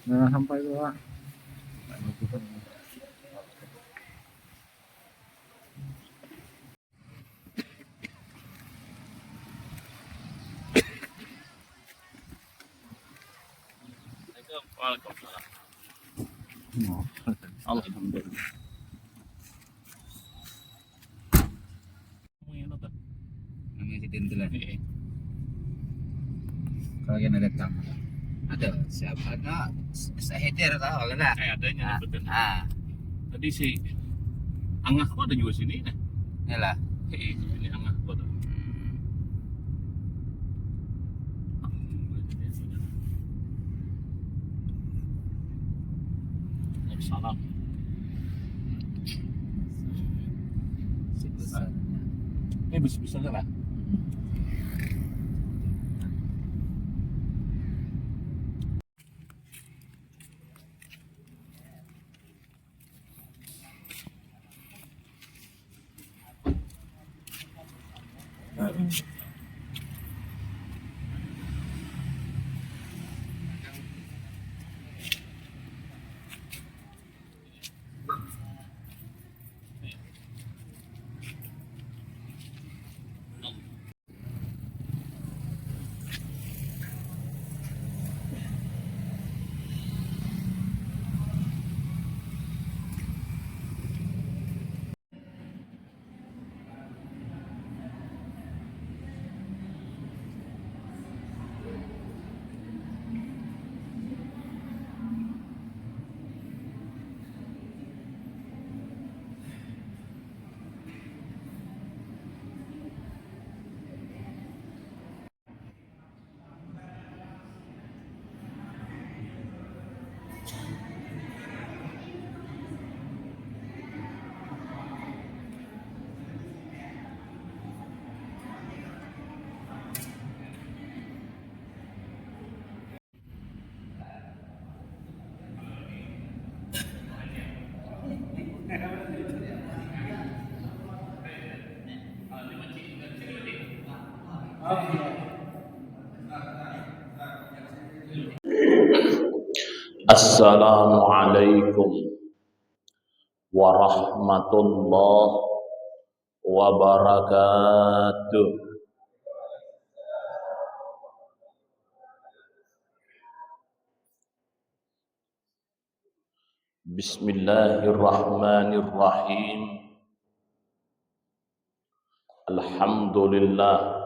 Nah, sampai dua. Waalaikumsalam. Alhamdulillah. Namanya si Tintelan. Kalau yang ada tamu, ada siapa? Ada seheder tahu kan? Adanya betul. Ah, Tadi si Angahku ada juga sini. inilah. Ini Angahku tuh. Salam. Ini bisa lah. Assalamualaikum warahmatullahi wabarakatuh. Bismillahirrahmanirrahim. Alhamdulillah.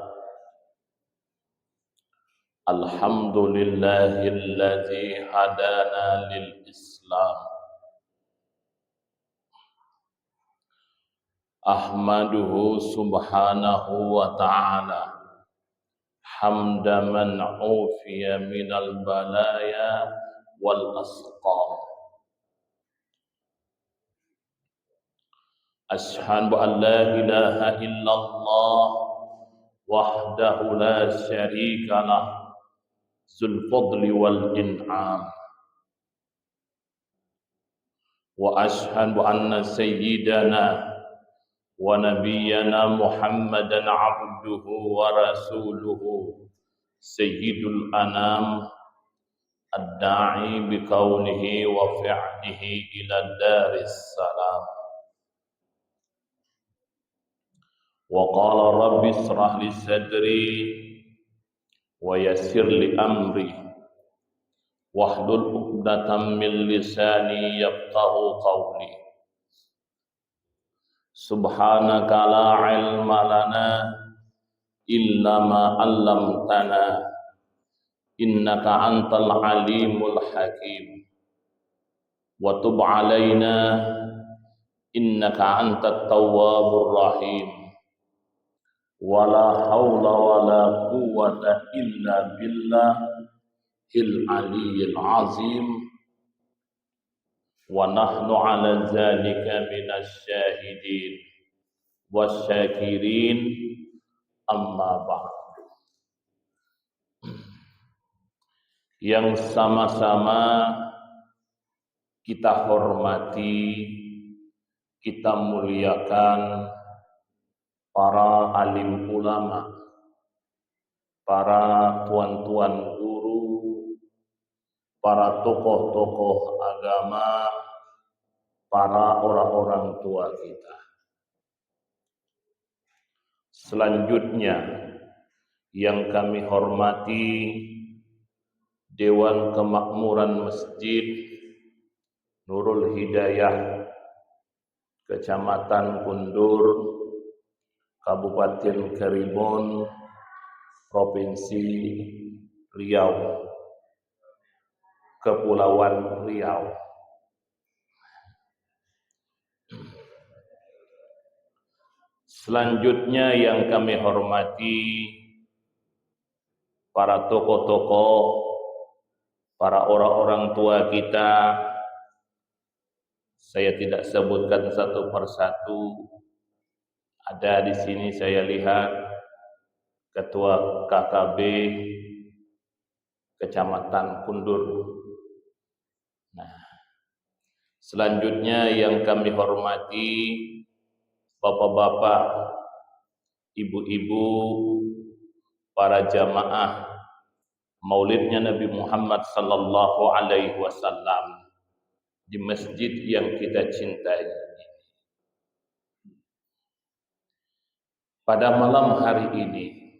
Alhamdulillahilladzi hadana lil Islam. Ahmaduhu subhanahu wa ta'ala hamda man ufiya minal balaya wal asqam. Ashhadu an la ilaha illallah wahdahu la syarika lah zul fadli wal in'am. Wa ashhadu anna sayyidana wa nabiyyana Muhammadan abduhu wa rasuluhu sayyidul anam ad-da'i bi kaunihi wa fi'lihi ila daris salam. Wa qala rabbi israh li sadri wa yassir li amri wahlul 'uqdatam min lisani yafqahu qawli. Subhanaka la ilma lana illa ma 'allamtana innaka antal alimul hakim. Wa tub 'alaina innaka antat tawwabur rahim. Wala haula wala quwwata illa billahil aliyyil azim. Wa nahnu ala dzalika minasy syahidin wasyakirin, amma ba'du. Yang sama-sama kita hormati, kita muliakan para alim ulama, para tuan-tuan guru, para tokoh-tokoh agama, para orang-orang tua kita. Selanjutnya yang kami hormati Dewan Kemakmuran Masjid Nurul Hidayah Kecamatan Kundur, Kabupaten Karimun, Provinsi Riau, Kepulauan Riau. Selanjutnya yang kami hormati para tokoh-tokoh, para orang-orang tua kita. Saya tidak sebutkan satu persatu. Ada di sini saya lihat Ketua KKB Kecamatan Kundur. Nah, selanjutnya yang kami hormati bapak-bapak, ibu-ibu, para jamaah Maulidnya Nabi Muhammad sallallahu alaihi wasallam di masjid yang kita cintai. Pada malam hari ini,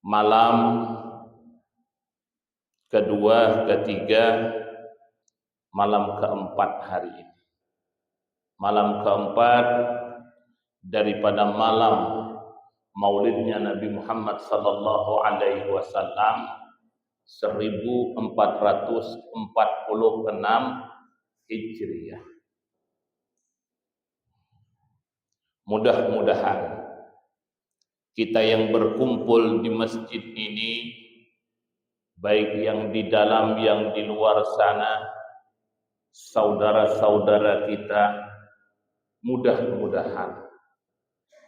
malam kedua, ketiga, malam keempat hari ini. Malam keempat daripada malam Maulidnya Nabi Muhammad sallallahu alaihi wasallam 1446 Hijriah. Mudah-mudahan kita yang berkumpul di masjid ini, baik yang di dalam yang di luar sana, saudara-saudara kita, mudah-mudahan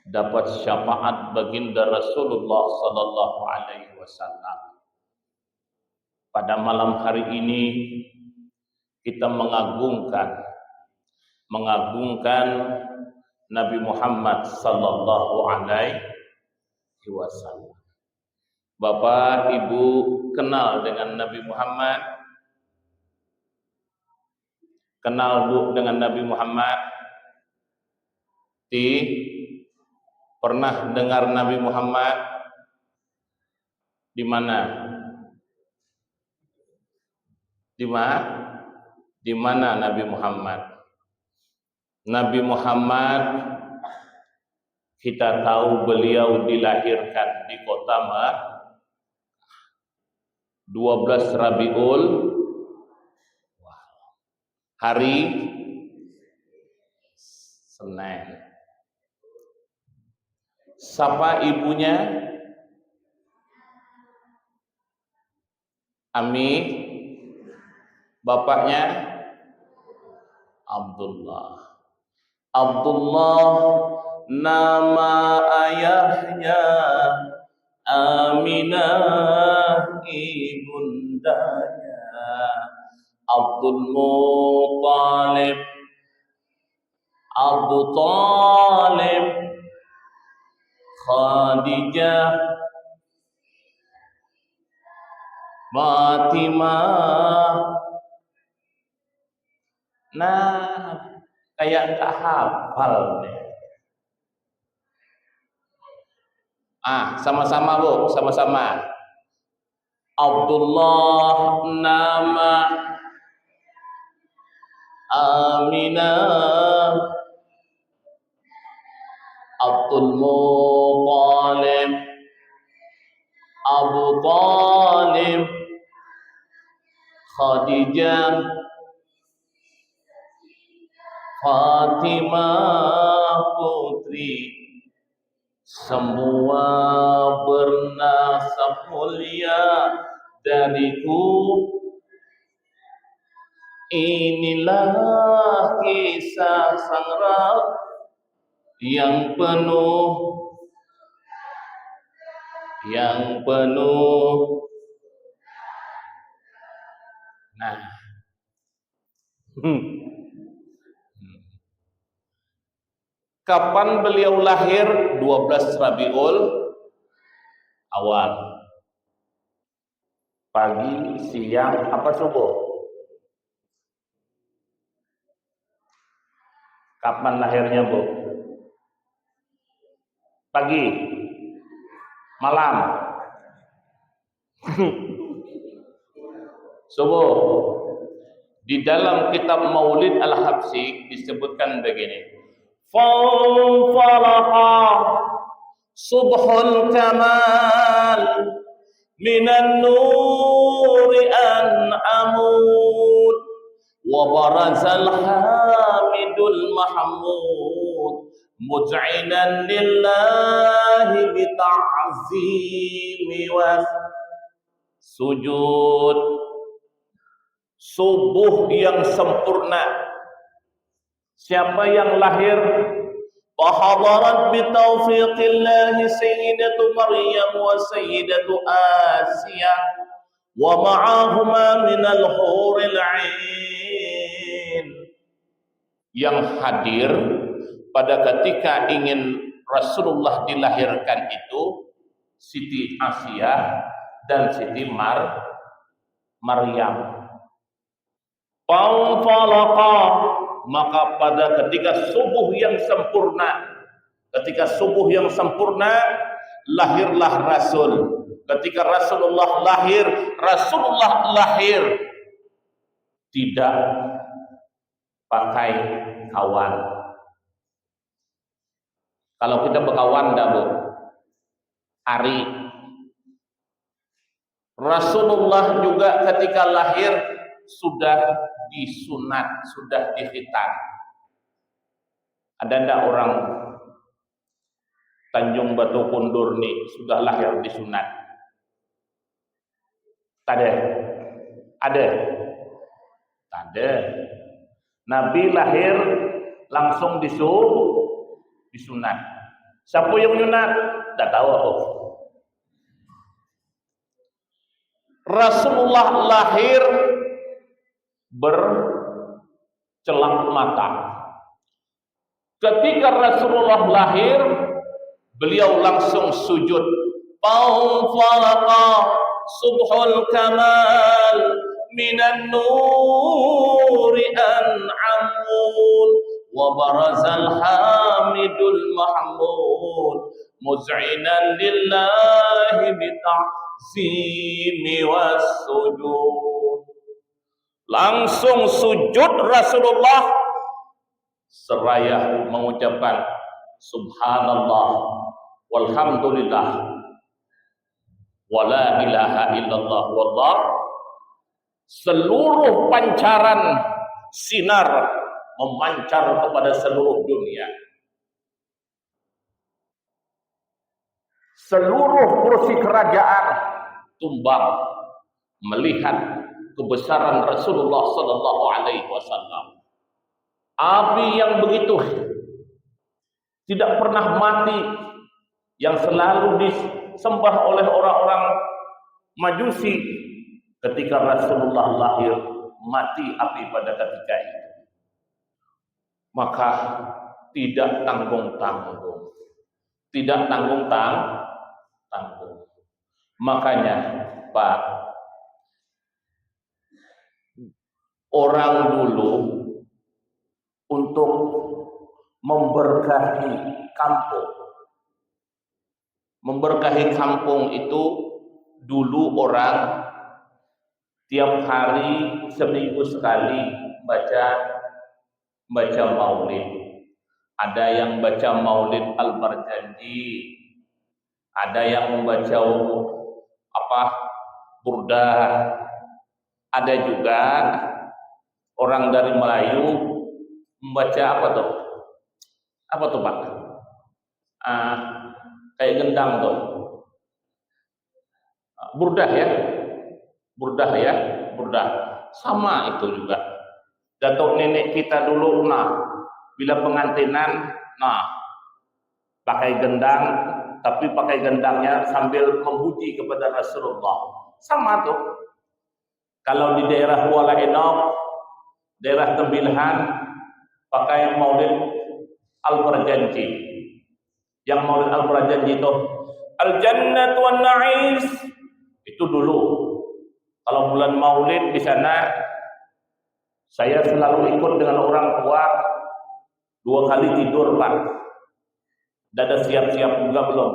dapat syafaat baginda Rasulullah sallallahu alaihi wasallam. Pada malam hari ini kita mengagungkan Nabi Muhammad sallallahu alaihi wasallam. Bapak, Ibu kenal dengan Nabi Muhammad? Kenal Bu dengan Nabi Muhammad? Pernah dengar Nabi Muhammad di mana? Di mana Nabi Muhammad? Nabi Muhammad kita tahu beliau dilahirkan di kota 12 Rabiul hari Senin. Siapa ibunya? Ami. Bapaknya Abdullah. Abdullah nama ayahnya, Aminah ibundanya. Abdul Muttalib, Abu Talib, Khadijah, Fatimah. Nah, kayak tak hafal nih. Sama-sama Bu, sama-sama. Abdullah nama Aminah, Abdul Muttalib, Abu Talib, Khadijah, Fatimah putri, semua bernasab mulia dariku. Inilah kisah sang Rabb yang penuh nah kapan beliau lahir? 12 Rabiul Awal. Pagi, siang, apa subuh? Kapan lahirnya, Bu? Pagi, malam, subuh. Di dalam kitab Maulid Al-Habsyi disebutkan begini. Fanfalaqa subhul kamal minan nuri an'amud wa barazal hamidul mahmud muz'inan lillahi bita'zimi was sujud. Subuh yang sempurna. Siapa yang lahir? Fahadarat bitaufiqillahi sayyidatu Maryam wa sayyidatu Asiyah wa ma'ahuma minal huril 'ain. Yang hadir pada ketika ingin Rasulullah dilahirkan itu Siti Asiyah dan Siti Maryam. Fanfalaqa, maka pada ketika subuh yang sempurna, lahirlah Rasul. Ketika Rasulullah lahir tidak pakai kawan. Kalau kita berkawan dah, Bu, hari. Rasulullah juga ketika lahir sudah disunat, sudah dikhitan. Ada ndak orang Tanjung Batu Kundur nih sudah lahir disunat? Ada? Ada. Nabi lahir langsung disunat. Siapa yang nyunat? Tak tahu aku. Rasulullah lahir bercelak mata. Ketika Rasulullah lahir, beliau langsung sujud. Fanfalaqa subhul kamal minan nuri an'amun wa barazal hamidul mahmud muz'inan lillahi bita'zimi was sujud. Langsung sujud Rasulullah seraya mengucapkan subhanallah walhamdulillah wala ilaha illallah wallah. Seluruh pancaran sinar memancar kepada seluruh dunia. Seluruh kursi kerajaan tumbang melihat kebesaran Rasulullah sallallahu alaihi wasallam. Api yang begitu tidak pernah mati, yang selalu disembah oleh orang-orang Majusi, ketika Rasulullah lahir mati api pada ketika itu. Maka tidak tanggung-tanggung. Tidak tanggung-tanggung. Makanya, Pak, orang dulu untuk memberkahi kampung itu dulu orang tiap hari seminggu sekali baca maulid. Ada yang baca maulid Al-Barjanji, ada yang membaca burdah, ada juga orang dari Melayu membaca apa tuh Pak? Kayak gendang tuh. Burdah ya. Sama itu juga. Datuk nenek kita dulu, bila pengantinan, pakai gendang, tapi pakai gendangnya sambil memuji kepada Rasulullah. Sama tuh. Kalau di daerah Kuala Enok, daerah Tembilahan, pakai maulid Al-Barjanji. Yang maulid Al-Barjanji itu Al-Jannat wan Na'is, itu dulu. Kalau bulan Maulid di sana saya selalu ikut dengan orang tua 2 kali tidur, Pak. Udah ada siap-siap juga belum?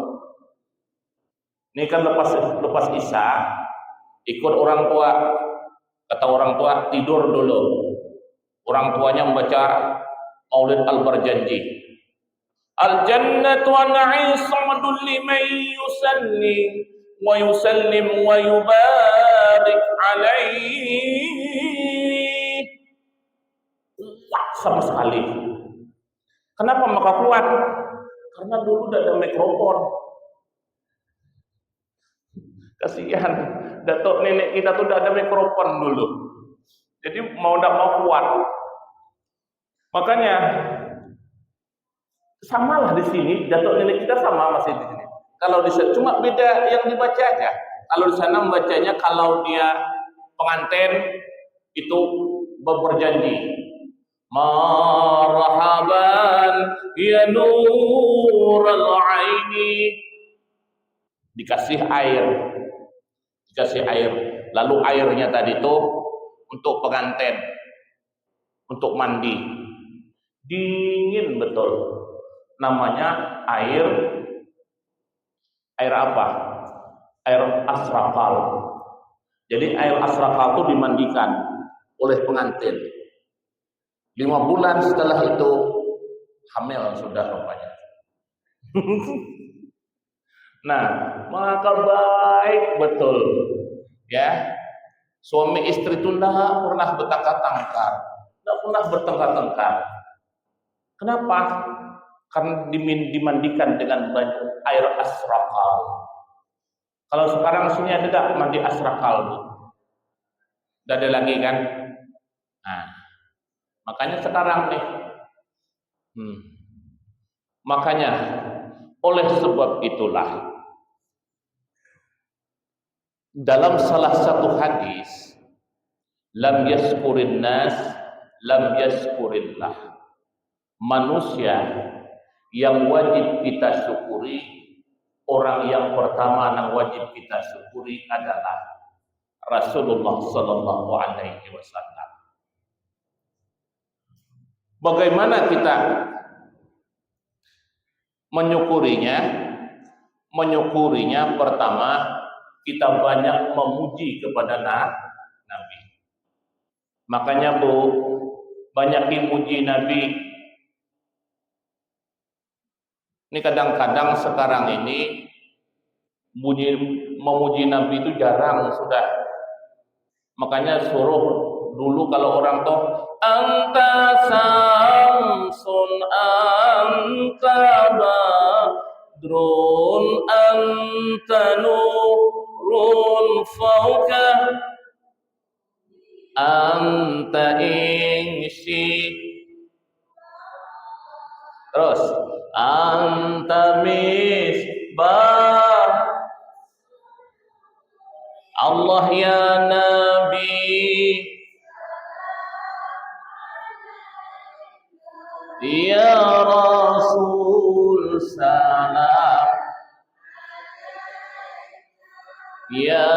Ini kan lepas Isya, ikut orang tua. Kata orang tua, tidur dulu. Orang tuanya membaca Maulid Al-Barjanji. Al-jannatu na'isamadun liman yusalli wa yusallim wa yubarik alaih. Kuat sama sekali. Kenapa maka kuat? Karena dulu udah ada mikrofon. Kasihan, datuk nenek kita tuh udah ada mikrofon dulu. Jadi mau tidak mau kuat. Makanya samalah di sini, datuk nenek kita sama masih di sini. Kalau di sana cuma beda yang dibaca aja. Kalau di sana membacanya kalau dia pengantin itu berjanji. Marhaban ya nurul aini, dikasih air. Lalu airnya tadi itu untuk pengantin, untuk mandi, dingin betul. Namanya air apa? Air asrakal. Jadi air asrakal itu dimandikan oleh pengantin. 5 bulan setelah itu hamil sudah rupanya. Nah, maka baik betul ya. Suami istri itu tidak pernah bertengkar-tengkar, tidak pernah bertengkar-tengkar. Kenapa? Karena dimandikan dengan banyak air asrakal. Kalau sekarang sini ada tidak mandi asrakal bu? Tidak ada lagi kan? Nah, makanya sekarang nih, makanya oleh sebab itulah dalam salah satu hadis, lam yaskurin nas, lam yaskurillah. Manusia yang wajib kita syukuri, orang yang pertama yang wajib kita syukuri adalah Rasulullah sallallahu alaihi wasallam. Bagaimana kita menyukurinya? Menyukurinya pertama kita banyak memuji kepada Nabi. Makanya Bu, banyak memuji Nabi. Ini kadang-kadang sekarang ini memuji Nabi itu jarang sudah. Makanya suruh dulu kalau orang tuh anta samsun anta badrun anta nurun fauka anta insi, terus anta misbah Allah ya Nabi ya Rasul salam ya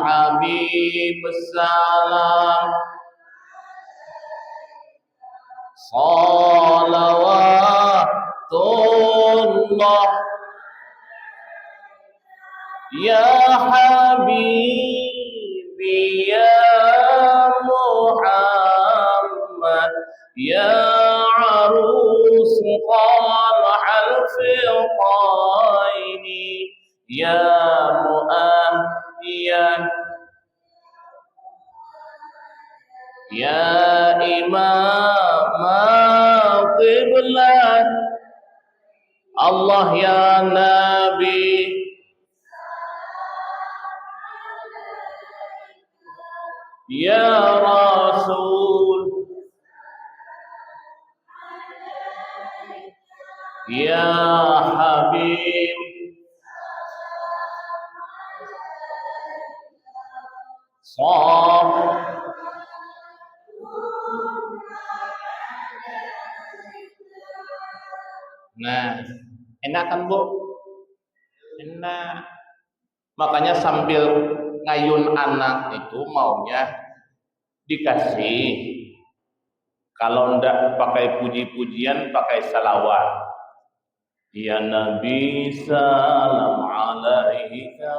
Habib salam salawatullah ya Habibi ya Muhammad ya arus qal'al fiqaini ya mu'ahdiyan ya imam qiblat Allah ya Nabi ya Rasul ya Habib Nah, enak kan Bu? Enak. Makanya sambil ngayun anak itu maunya dikasih. Kalau ndak pakai puji-pujian, pakai salawat. Ya Nabi salam alaika,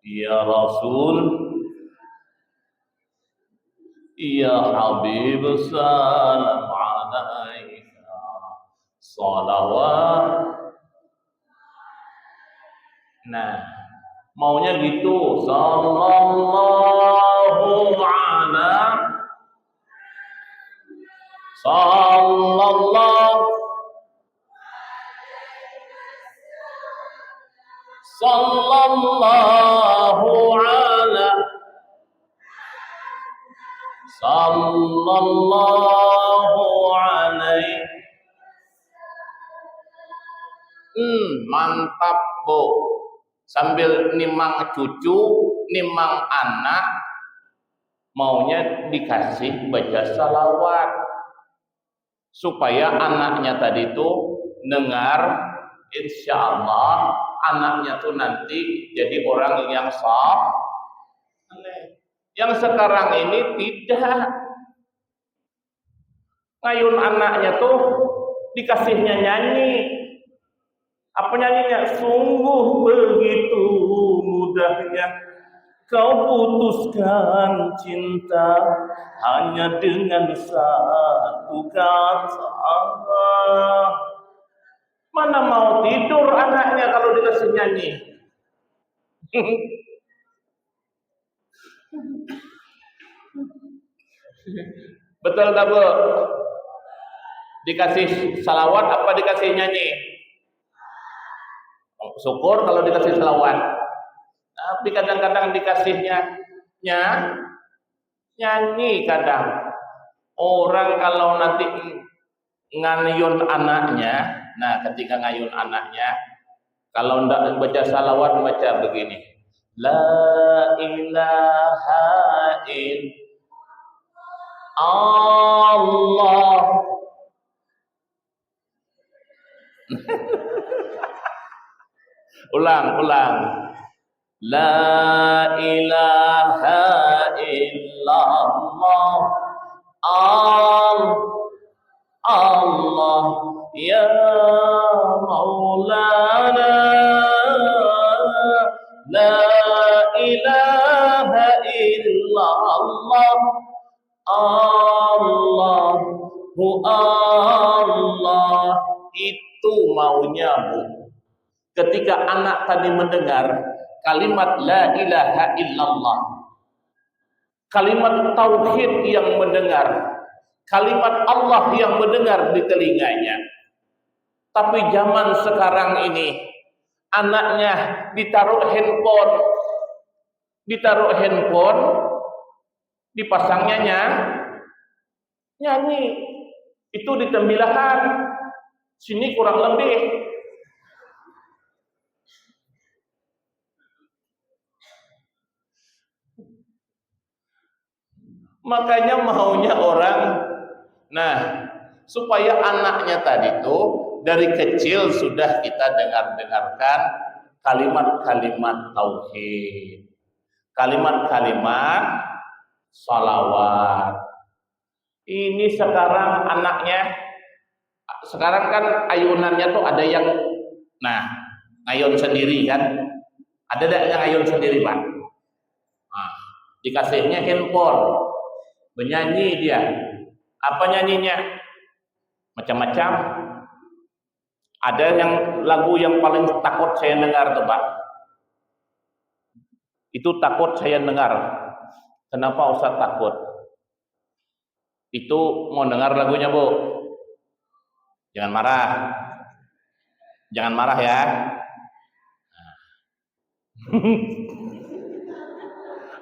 ya Rasul, ya Habib salam alaika, salawat. Nah, maunya gitu, sallallahu ala, sallallahu ala, sallallahu alaihi. Mantap, Bu. Sambil nimang cucu, nimang anak, maunya dikasih baca salawat supaya anaknya tadi itu dengar, insya Allah anaknya tuh nanti jadi orang yang saleh. Yang sekarang ini tidak, ngayun anaknya tuh dikasihnya nyanyi. Apa nyanyinya? Sungguh begitu mudahnya kau putuskan cinta hanya dengan satu kata. Mana mau tidur anaknya kalau dikasih nyanyi? Betul tak, Bu? Dikasih salawat apa dikasih nyanyi? Syukur kalau dikasih selawat. Tapi kadang-kadang dikasihnya nyanyi kadang. Orang kalau nanti ngayun anaknya, nah ketika ngayun anaknya, kalau ndak baca salawat baca begini. La ilaha illallah. Ulang. La ilaha illallah. Allah ya Maulana. La ilaha illallah. Allahu Allah. Itu maunya, Bu. Ketika anak tadi mendengar kalimat la ilaha illallah, kalimat tauhid yang mendengar, kalimat Allah yang mendengar di telinganya. Tapi zaman sekarang ini anaknya ditaruh handphone, dipasangnya nyanyi, itu ditembilakan, sini kurang lebih. Makanya maunya orang, nah supaya anaknya tadi tuh dari kecil sudah kita dengarkan kalimat-kalimat tauhid, kalimat-kalimat salawat. Ini sekarang anaknya, sekarang kan ayunannya tuh ada yang, nah ngayun sendiri kan, ada yang ngayun sendiri, Pak. Nah, dikasihnya handphone. Menyanyi dia. Apa nyanyinya? Macam-macam. Ada yang lagu yang paling takut saya dengar tuh, Pak. Itu takut saya dengar. Kenapa Ustaz takut? Itu mau dengar lagunya, Bu. Jangan marah. Jangan marah ya.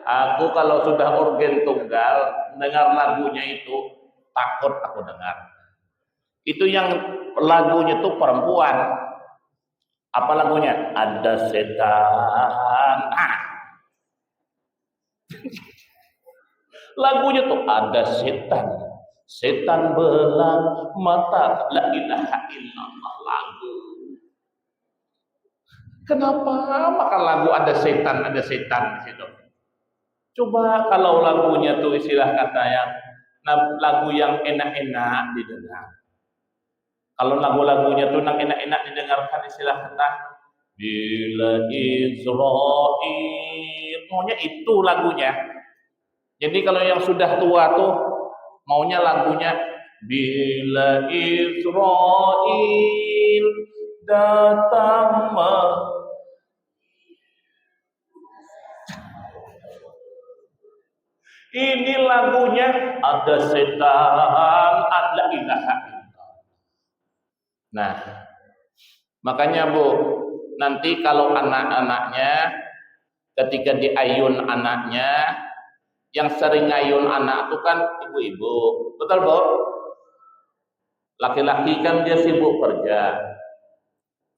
Aku kalau sudah organ tunggal, dengar lagunya itu takut aku dengar. Itu yang lagunya tuh perempuan. Apa lagunya? Ada setan. Lagunya tuh ada setan. Setan belang mata, la ilaha illallah lagu. Kenapa maka lagu ada setan di situ? Coba kalau lagunya tuh istilah katanya lagu yang enak-enak didengar. Kalau lagu-lagunya tuh yang enak-enak didengarkan istilah kata bila Israel, maunya itu lagunya. Jadi kalau yang sudah tua tuh maunya lagunya bila Israel datang ini lagunya ada setan, ada ilaha. Nah, makanya Bu, nanti kalau anak-anaknya ketika diayun anaknya, yang sering ngayun anak itu kan ibu-ibu, betul Bu? Laki-laki kan dia sibuk kerja,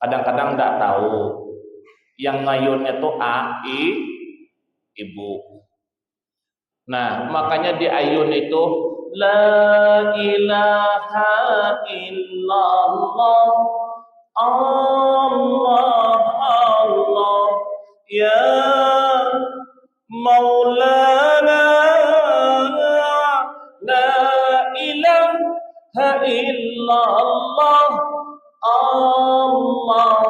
kadang-kadang nggak tahu. Yang ngayunnya tuh ibu. Nah, makanya di ayun itu la ilaha illallah Allah Allah ya Maulana la ilaha illallah Allah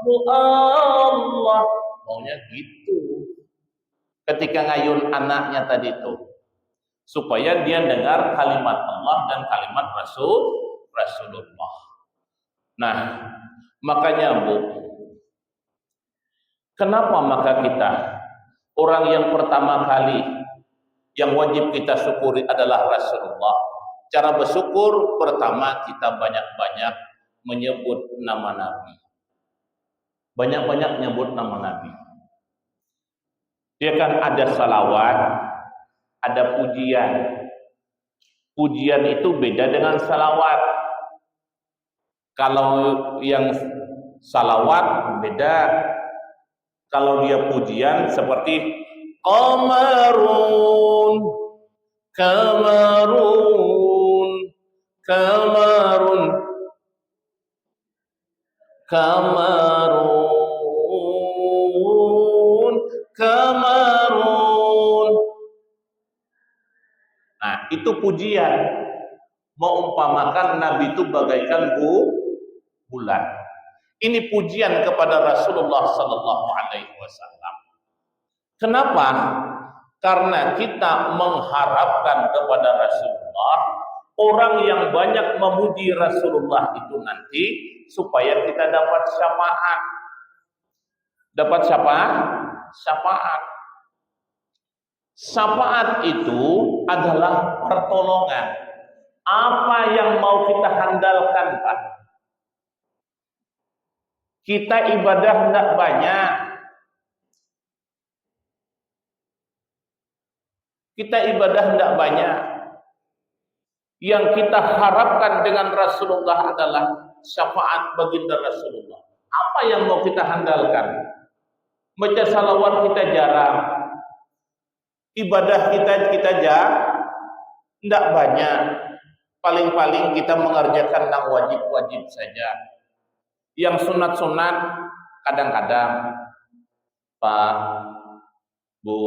Allah. Maunya gitu ketika ngayun anaknya tadi itu, supaya dia dengar kalimat Allah dan kalimat Rasulullah. Nah, makanya Bu, kenapa maka kita orang yang pertama kali yang wajib kita syukuri adalah Rasulullah. Cara bersyukur pertama kita banyak-banyak menyebut nama Nabi. Banyak-banyak nyebut nama Nabi. Dia kan ada salawat, ada pujian. Pujian itu beda dengan salawat. Kalau yang salawat beda. Kalau dia pujian seperti Qamarun, Qamarun, Qamarun, Qamarun, Qamarun. Nah, itu pujian. Mengumpamakan Nabi itu bagaikan bulan. Ini pujian kepada Rasulullah sallallahu alaihi wasallam. Kenapa? Karena kita mengharapkan kepada Rasulullah, orang yang banyak memuji Rasulullah itu nanti supaya kita dapat syafaat. Dapat syafaat. Syafaat itu adalah pertolongan. Apa yang mau kita handalkan, Pak? Kita ibadah tidak banyak. Kita ibadah tidak banyak. Yang kita harapkan dengan Rasulullah adalah syafaat baginda Rasulullah. Apa yang mau kita handalkan? Baca salawat kita jarang. Ibadah kita tidak banyak. Paling-paling kita mengerjakan yang wajib-wajib saja. Yang sunat-sunat kadang-kadang, Pak, Bu,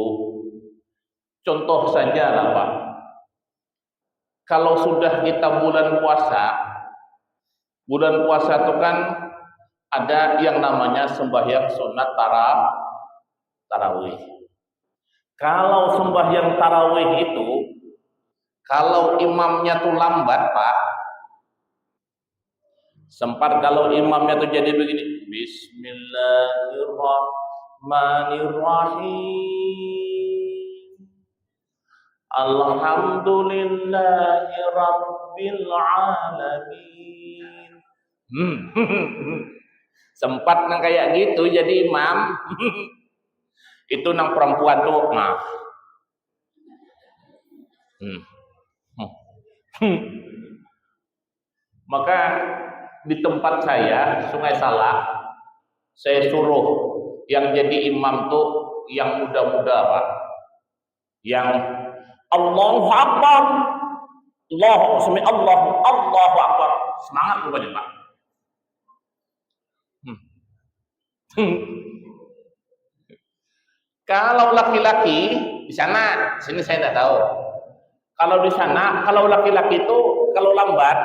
contoh saja lah Pak. Kalau sudah kita bulan puasa itu kan ada yang namanya sembahyang sunat tarawih. Kalau sembahyang tarawih itu, kalau imamnya tuh lambat Pak, sempat kalau imamnya tuh jadi begini, Bismillahirrahmanirrahim, Alhamdulillahi Rabbil Alamin. Sempat nang kayak gitu jadi imam. Itu nang perempuan tuh mah. Maka di tempat saya, Sungai Salak, saya suruh yang jadi imam tuh yang muda-muda Pak, yang Allahu Akbar, Allahu Akbar, semangat rupanya Pak. Kalau laki-laki di sana, sini saya tidak tahu. Kalau di sana, kalau laki-laki itu kalau lambat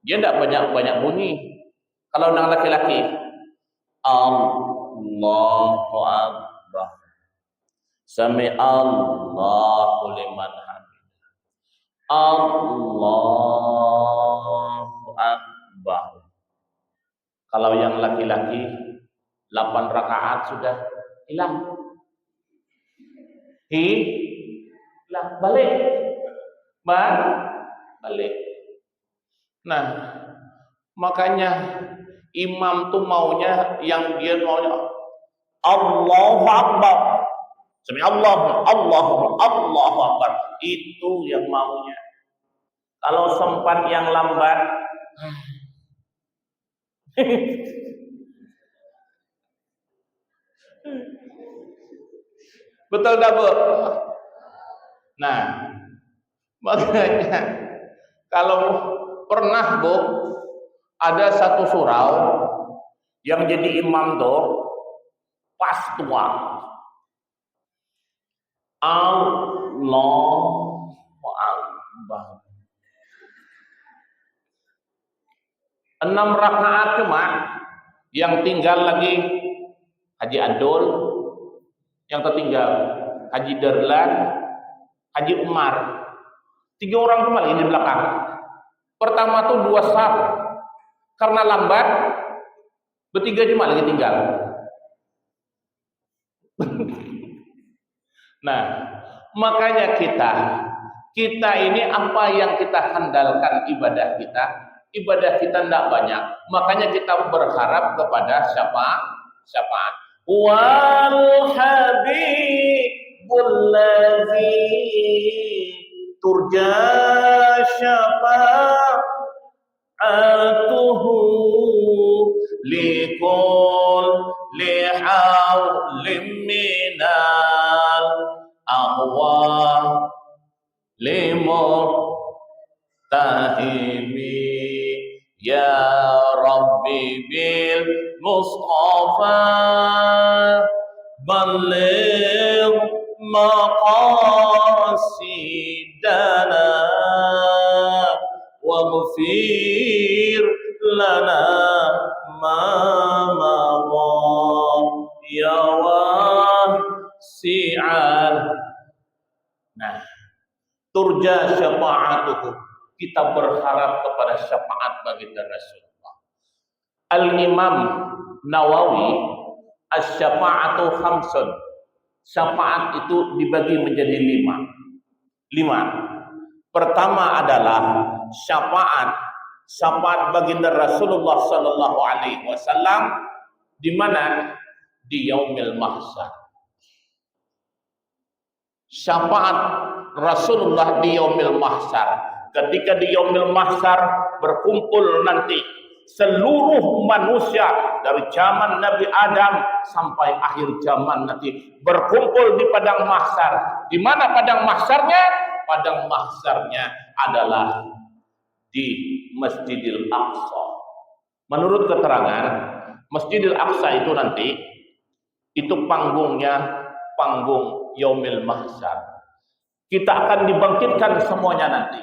dia tidak banyak bunyi. Kalau dengan laki-laki, Allahu Akbar, Sami Allahu liman hamidah, Allahu Akbar. Kalau yang laki-laki 8 rakaat sudah hilang. Hilang, balik. Nah, makanya imam tuh maunya yang dia maunya Allahu Akbar. Sami Allahu Akbar. Itu yang maunya. Kalau sempat yang lambat betul dah, Bu? Nah, makanya kalau pernah, Bu, ada satu surau yang jadi imam tuh pas tua. Allahu Akbar. 6 rakaat cuma, yang tinggal lagi Haji Adul, yang tertinggal Haji Darlan, Haji Umar. 3 orang cuma lagi di belakang. Pertama tuh 2 saf, karena lambat, bertiga cuma lagi tinggal. Nah, makanya kita ini apa yang kita handalkan ibadah kita? Ibadah kita tidak banyak, makanya kita berharap kepada syafaat. Wal habibul ladzi turja syafa'atuhu likul lihaulim minal ahwa limutahimi ya Rabbi bil Mustafa baligh maqasidana waghfir lana ma madha ya wasi'al. Nah, turja syafa'atuhu, kita berharap kepada syafaat baginda Rasulullah. Al-Imam Nawawi, asy-syafa'atu khamsun. Syafaat itu dibagi menjadi 5. Pertama adalah syafaat baginda Rasulullah sallallahu alaihi wasallam di mana? Di yaumil mahsyar. Syafaat Rasulullah di yaumil mahsyar. Ketika di yaumil mahsyar berkumpul nanti seluruh manusia dari zaman Nabi Adam sampai akhir zaman nanti berkumpul di padang mahsyar. Di mana padang mahsyarnya? Padang mahsyarnya adalah di Masjidil Aqsa. Menurut keterangan, Masjidil Aqsa itu nanti itu panggungnya panggung yaumil mahsyar. Kita akan dibangkitkan semuanya nanti.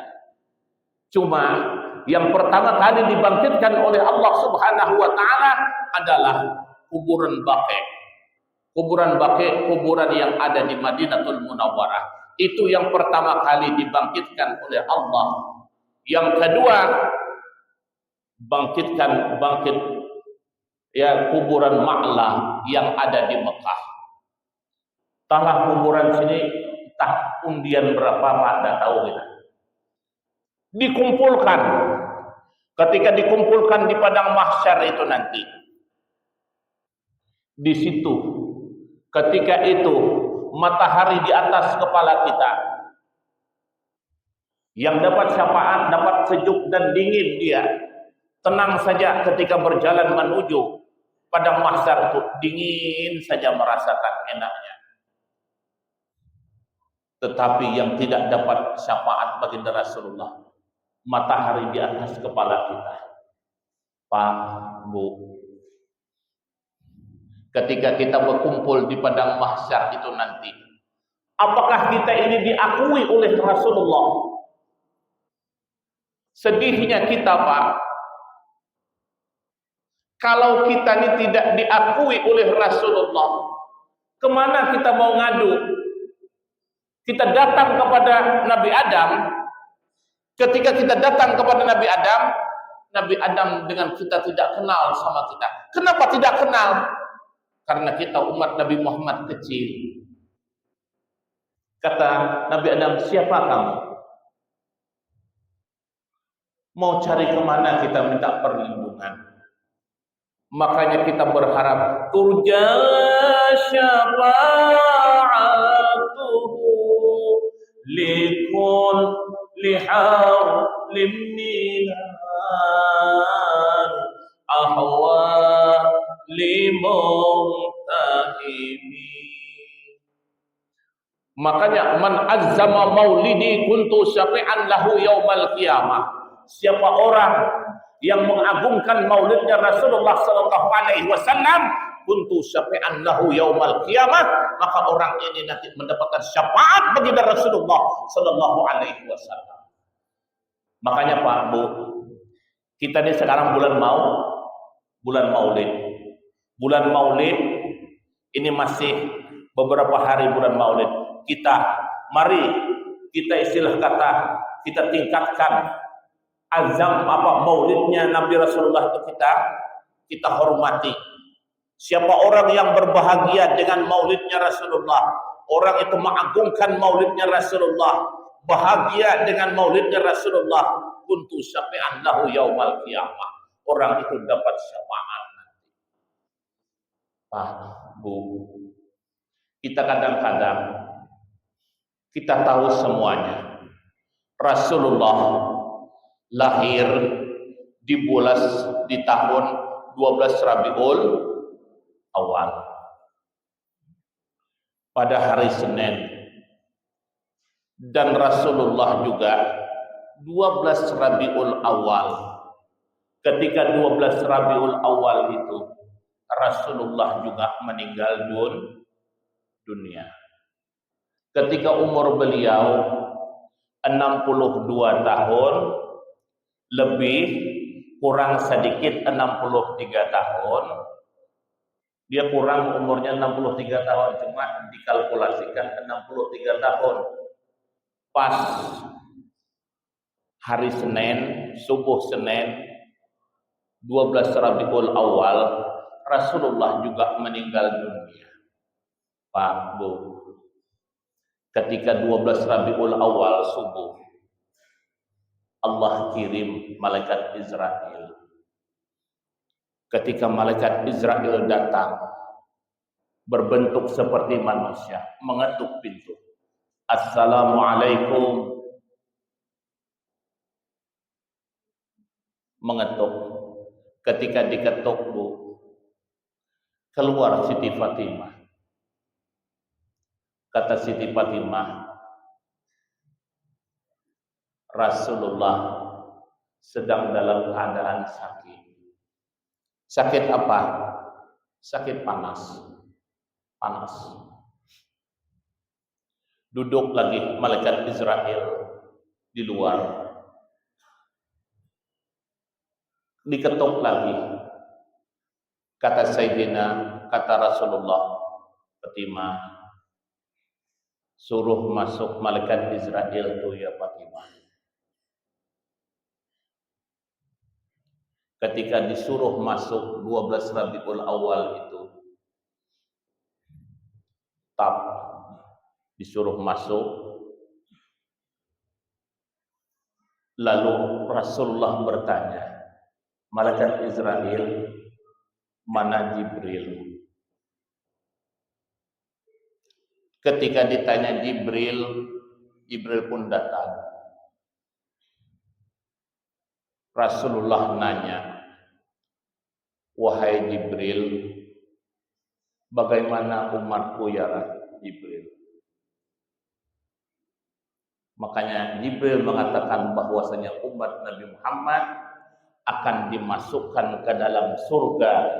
Cuma yang pertama kali dibangkitkan oleh Allah Subhanahu wa taala adalah kuburan Baqi'. Kuburan Baqi', kuburan yang ada di Madinatul Munawwarah. Itu yang pertama kali dibangkitkan oleh Allah. Yang kedua, bangkit ya kuburan Ma'la yang ada di Mekah. Tanah kuburan sini tak undian berapa Pak, tidak tahu kita. Dikumpulkan. Ketika dikumpulkan di padang mahsyar itu nanti, di situ ketika itu matahari di atas kepala kita, yang dapat syafaat, dapat sejuk dan dingin dia. Tenang saja ketika berjalan menuju padang mahsyar itu, dingin saja merasakan enaknya. Tetapi yang tidak dapat syafaat baginda Rasulullah, matahari di atas kepala kita. Pak, Bu, ketika kita berkumpul di padang mahsyar itu nanti, apakah kita ini diakui oleh Rasulullah? Sedihnya kita, Pak, kalau kita ini tidak diakui oleh Rasulullah, kemana kita mau ngadu? Kita datang kepada Nabi Adam. Ketika kita datang kepada Nabi Adam dengan kita tidak kenal sama kita. Kenapa tidak kenal? Karena kita umat Nabi Muhammad kecil. Kata Nabi Adam, siapa kamu? Mau cari kemana kita minta perlindungan? Makanya kita berharap turja syafa'atuhu likul lihar limnilan ahwa limuntahimi. Makanya man azzama maulidi kuntu syafi'an lahu yaumal qiyamah. Siapa orang yang mengagungkan maulidnya Rasulullah sallallahu alaihi wasallam, kuntu syafi'an lahu yaumal qiyamah, maka orang ini nanti mendapatkan syafaat bagi Rasulullah sallallahu alaihi wasallam. Makanya Pak Bu, kita ini sekarang bulan Maulid. Bulan Maulid ini masih beberapa hari bulan Maulid. Mari kita istilah kata, kita tingkatkan azam maulidnya Nabi Rasulullah itu kita hormati. Siapa orang yang berbahagia dengan maulidnya Rasulullah, orang itu mengagungkan maulidnya Rasulullah, bahagia dengan maulidnya Rasulullah, kuntu syafi'an lahu yaumal qiyamah. Orang itu dapat syafaat nanti. Pak Bu, kita kadang-kadang kita tahu semuanya. Rasulullah lahir di tahun 12 Rabiul Awal pada hari Senin, dan Rasulullah juga 12 Rabiul Awal. Ketika 12 Rabiul Awal itu Rasulullah juga meninggal dunia. Ketika umur beliau 62 tahun lebih, kurang sedikit 63 tahun. Dia kurang umurnya 63 tahun, cuma dikalkulasikan 63 tahun. Pas hari Senin, subuh Senin 12 Rabiul Awal, Rasulullah juga meninggal dunia. Pak Bu, ketika 12 Rabiul Awal subuh, Allah kirim malaikat Israel. Ketika malaikat Israel datang, berbentuk seperti manusia, mengetuk pintu. Assalamualaikum. Mengetuk. Ketika diketuk, Bu, keluar Siti Fatimah. Kata Siti Fatimah, Rasulullah sedang dalam keadaan sakit. Sakit apa? Sakit panas. Duduk lagi malaikat Israel di luar. Diketuk lagi. Kata Rasulullah, Fatimah, suruh masuk malaikat Israel tuh ya Fatimah. Ketika disuruh masuk 12 Rabiul Awal itu, disuruh masuk, lalu Rasulullah bertanya, malaikat Israel, mana Jibril? Ketika ditanya Jibril pun datang. Rasulullah nanya, wahai Jibril, bagaimana umatku ya Jibril? Makanya Jibril mengatakan bahwasanya umat Nabi Muhammad akan dimasukkan ke dalam surga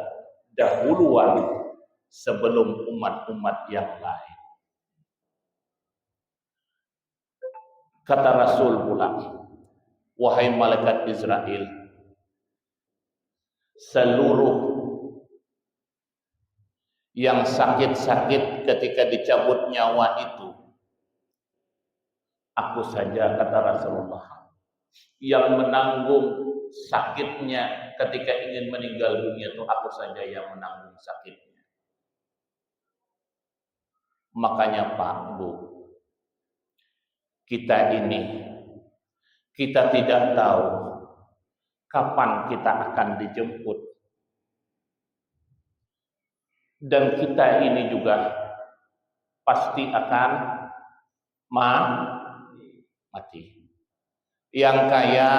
dahuluan sebelum umat-umat yang lain. Kata Rasul pula, wahai malaikat Israel, seluruh yang sakit-sakit ketika dicabut nyawa itu, aku saja, kata Rasulullah, yang menanggung sakitnya ketika ingin meninggal dunia itu, aku saja yang menanggung sakitnya. Makanya Pak, Bu, kita tidak tahu kapan kita akan dijemput. Dan kita ini juga pasti akan mati. Yang kaya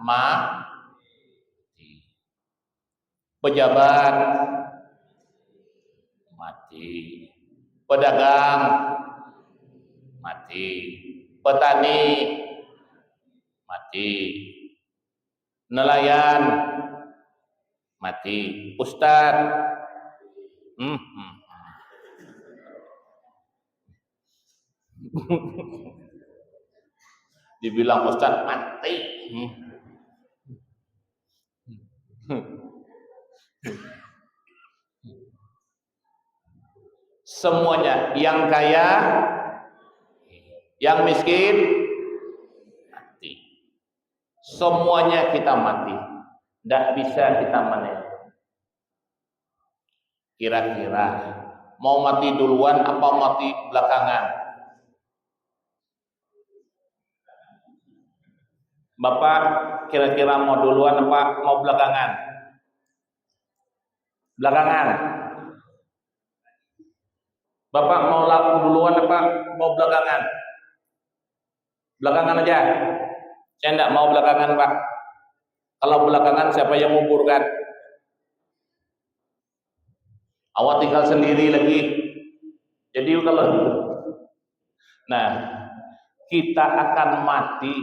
mati. Pejabat mati. Pedagang mati. Petani mati. Nelayan mati. Ustaz dibilang Ustaz mati. Semuanya, yang kaya, yang miskin mati. Semuanya kita mati. Tidak bisa kita menelak. Kira-kira mau mati duluan apa mati belakangan? Bapak kira-kira mau duluan apa mau belakangan? Belakangan. Bapak mau laku duluan apa mau belakangan? Belakangan aja. Saya tidak mau belakangan, Pak. Kalau belakangan siapa yang menguburkan? Awak tinggal sendiri lagi. Jadi kalau kita akan mati.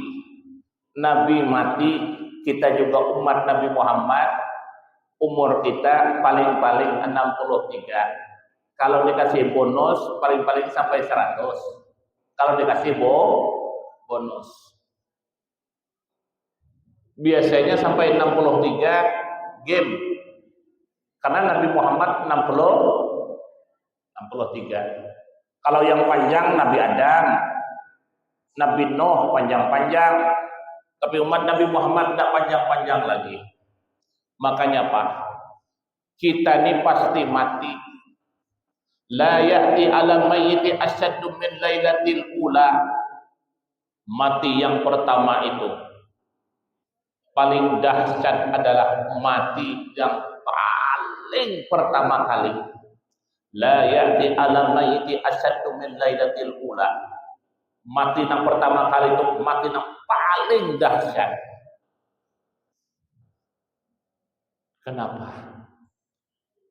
Nabi mati, kita juga umat Nabi Muhammad. Umur kita paling-paling 63. Kalau dikasih bonus paling-paling sampai 100. Kalau dikasih bonus. Biasanya sampai 63 game. Karena Nabi Muhammad 63. Kalau yang panjang Nabi Adam, Nabi Nuh panjang-panjang, tapi umat Nabi Muhammad tidak panjang-panjang lagi. Makanya Pak, kita ini pasti mati. La ya'ti 'ala mayyiti asyaddu min lailatil ula. Mati yang pertama itu paling dahsyat adalah mati yang paling pertama kali. La ya'ti 'ala mayyiti asyaddu min lailatil ula. Mati yang pertama kali itu mati yang paling dahsyat. Kenapa?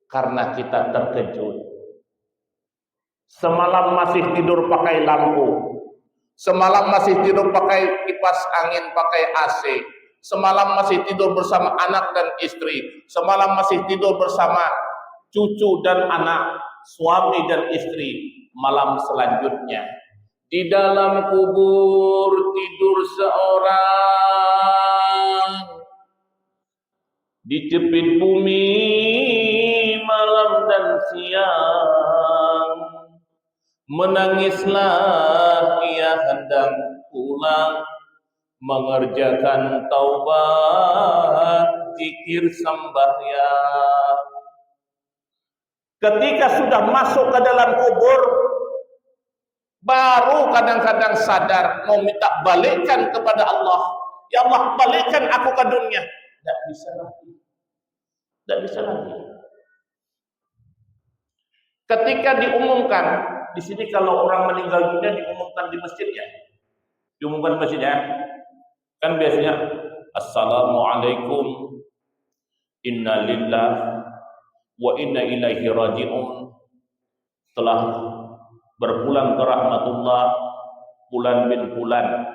Karena kita terkejut. Semalam masih tidur pakai lampu. Semalam masih tidur pakai kipas angin, pakai AC. Semalam masih tidur bersama anak dan istri. Semalam masih tidur bersama cucu dan anak, suami dan istri. Malam selanjutnya di dalam kubur tidur seorang, dijepit bumi malam dan siang. Menangislah ia hendak pulang, mengerjakan taubat, zikir sembahyang. Ketika sudah masuk ke dalam kubur, baru kadang-kadang sadar mau minta balikkan kepada Allah. Ya Allah, balikkan aku ke dunia. Tidak bisa lagi. Tidak bisa lagi. Ketika diumumkan, di sini kalau orang meninggal dunia diumumkan di masjid ya. Diumumkan di masjid ya. Kan biasanya Assalamualaikum, inna lillah wa inna ilaihi raji'un. Telah berpulang ke rahmatullah bulan bin bulan.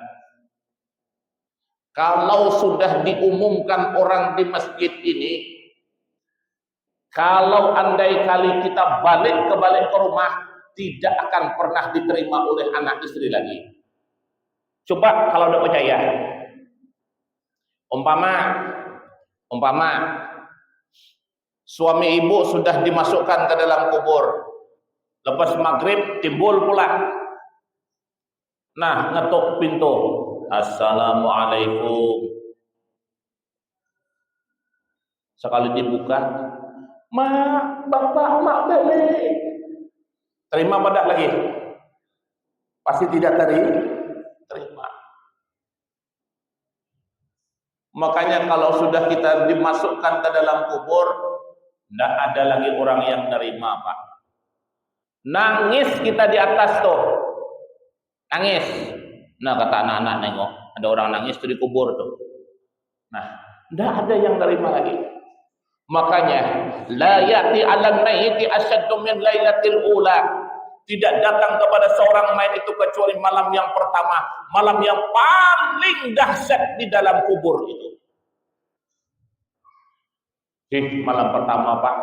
Kalau sudah diumumkan orang di masjid ini, Kalau andai kali kita balik ke rumah, tidak akan pernah diterima oleh anak istri lagi. Coba kalau tidak percaya, umpama suami ibu sudah dimasukkan ke dalam kubur, lepas maghrib timbul pula. Nah, ngetuk pintu, assalamualaikum. Sekali dibuka, mak, bapak, mak, bebe. Terima pada lagi? Pasti tidak terima. Makanya kalau sudah kita dimasukkan ke dalam kubur, tidak ada lagi orang yang nerima, Pak. Nangis kita di atas tuh, nangis. Nah, kata anak-anak nengok, ada orang nangis tuh di kubur tuh. Nah, tidak ada yang nerima lagi. Makanya la ya'ti 'alan mayyiti asyaddu min lailatil ula. Tidak datang kepada seorang mayit itu kecuali malam yang pertama, malam yang paling dahsyat di dalam kubur itu. Malam pertama, Pak,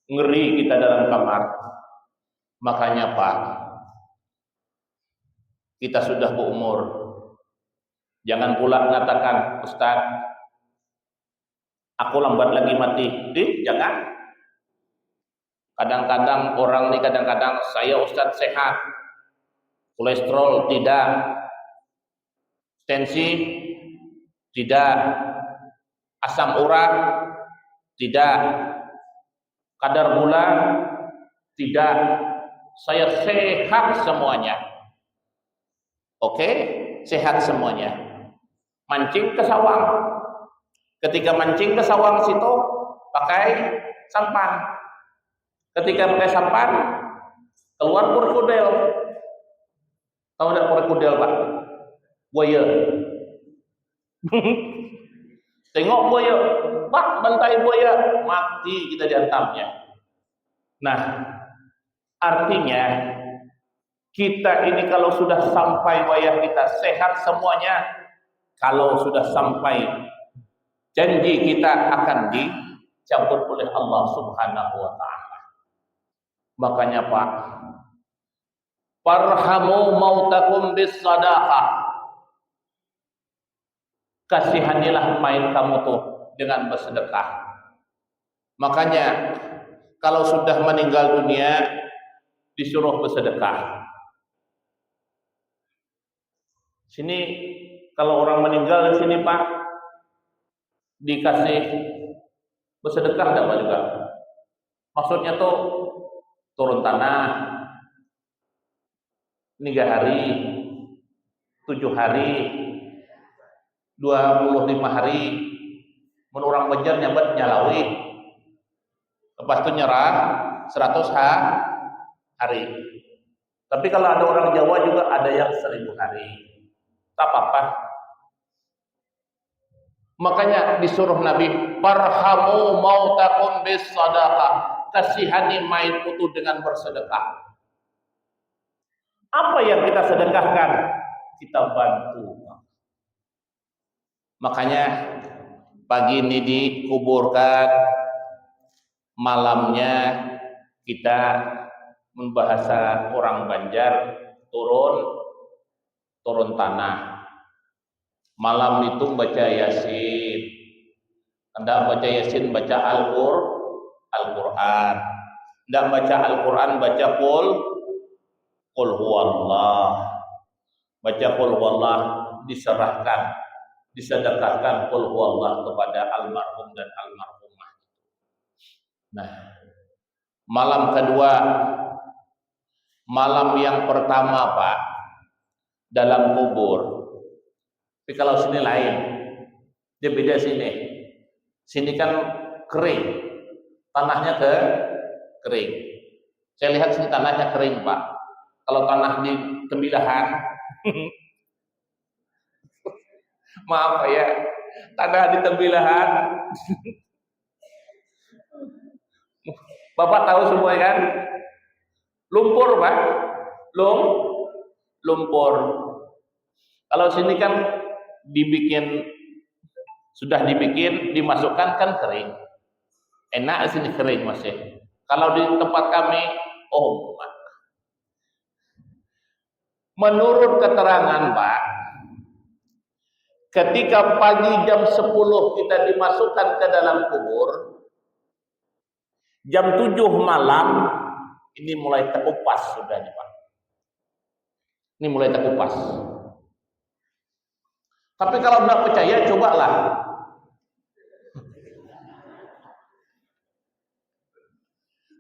ngeri kita dalam kamar. Makanya, Pak, kita sudah berumur, jangan pula mengatakan, Ustaz, aku lambat lagi mati. Jangan. Kadang-kadang orang ini saya Ustaz sehat, kolesterol tidak, tensi tidak, asam urat tidak, kadar gula tidak, saya sehat semuanya. Oke, sehat semuanya. Mancing ke sawang. Ketika mancing ke sawang situ pakai sampan. Ketika pakai sampan, keluar krokodil. Tahu tidak krokodil, Pak? Buaya. Tengok buaya, Pak, bantai buaya, mati kita dihantamnya. Nah, artinya kita ini kalau sudah sampai wayah kita sehat semuanya, kalau sudah sampai janji kita akan dicabut oleh Allah Subhanahu wa taala. Makanya, Pak, farhamu mautakum bis sadaqah. Kasihanilah mayit kamu tuh dengan bersedekah. Makanya kalau sudah meninggal dunia disuruh bersedekah. Sini kalau orang meninggal di sini, Pak, dikasih bersedekah enggak, Pak, juga? Maksudnya tuh turun tanah 3 hari, 7 hari, 25 hari, menurang bejar nyambat nyalawi, lepas itu nyerah 100 hari. Tapi kalau ada orang Jawa juga ada yang 1000 hari, tak apa-apa. Makanya disuruh Nabi, farhamu mautakum bis sadaqah. Kasihani mayit itu dengan bersedekah. Apa yang kita sedekahkan? Kita bantu. Makanya pagi ini dikuburkan, malamnya kita membahasa orang Banjar turun tanah. Malam itu baca Yasin. Anda baca Yasin, baca Al-Quran. Tidak baca Al-Quran, baca Qul huwallah. Baca Qul huwallah, diserahkan, disedekahkan Qul huwallah kepada almarhum dan almarhumah. Nah, malam kedua, malam yang pertama, Pak, dalam kubur. Tapi kalau sini lain, dia beda sini. Sini kan kering, tanahnya kering. Saya lihat sini tanahnya kering, Pak. Kalau tanah di Tembilahan, maaf ya, tanah di Tembilahan, Bapak tahu semua kan? Lumpur, Pak, lumpur. Kalau sini kan sudah dibikin, dimasukkan kan kering. Enak sini kering masih. Kalau di tempat kami, oh, menurut keterangan Pak, ketika pagi jam 10 kita dimasukkan ke dalam kubur, jam 7 malam ini mulai terkupas sudah nih Pak. Ini mulai terkupas. Tapi kalau tidak percaya, cobalah.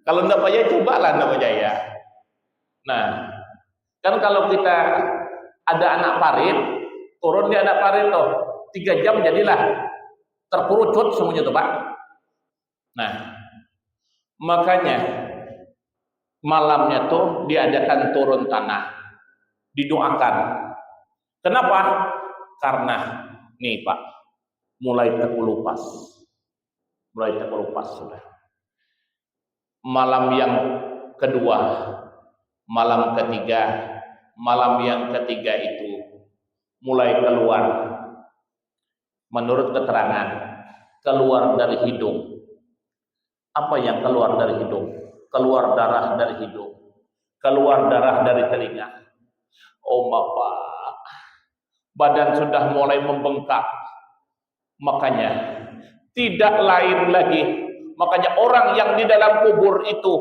Kalau tidak percaya, cobalah tidak percaya. Nah, kan kalau kita ada anak parit, turun di anak parit tuh 3 jam jadilah terkerucut semuanya tuh Pak. Nah, makanya malamnya tuh diadakan turun tanah, didoakan. Kenapa? Karena nih Pak, mulai terkelupas sudah. Malam yang kedua, malam ketiga, malam yang ketiga itu mulai keluar, menurut keterangan, keluar dari hidung. Apa yang keluar dari hidung? Keluar darah dari hidung, keluar darah dari telinga. Oh Bapak, badan sudah mulai membengkak. Makanya tidak lain lagi, makanya orang yang di dalam kubur itu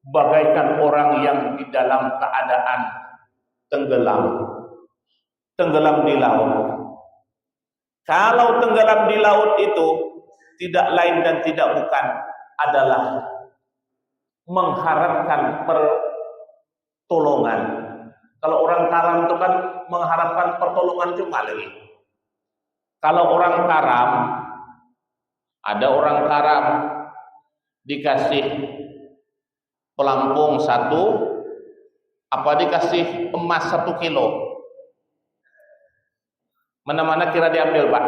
bagaikan orang yang di dalam keadaan tenggelam di laut. Kalau tenggelam di laut itu tidak lain dan tidak bukan adalah mengharapkan pertolongan. Kalau orang karam itu kan mengharapkan pertolongan cuma lagi. Kalau orang karam, ada orang karam dikasih pelampung 1, apa dikasih emas 1 kilo. Mana-mana kira diambil Pak?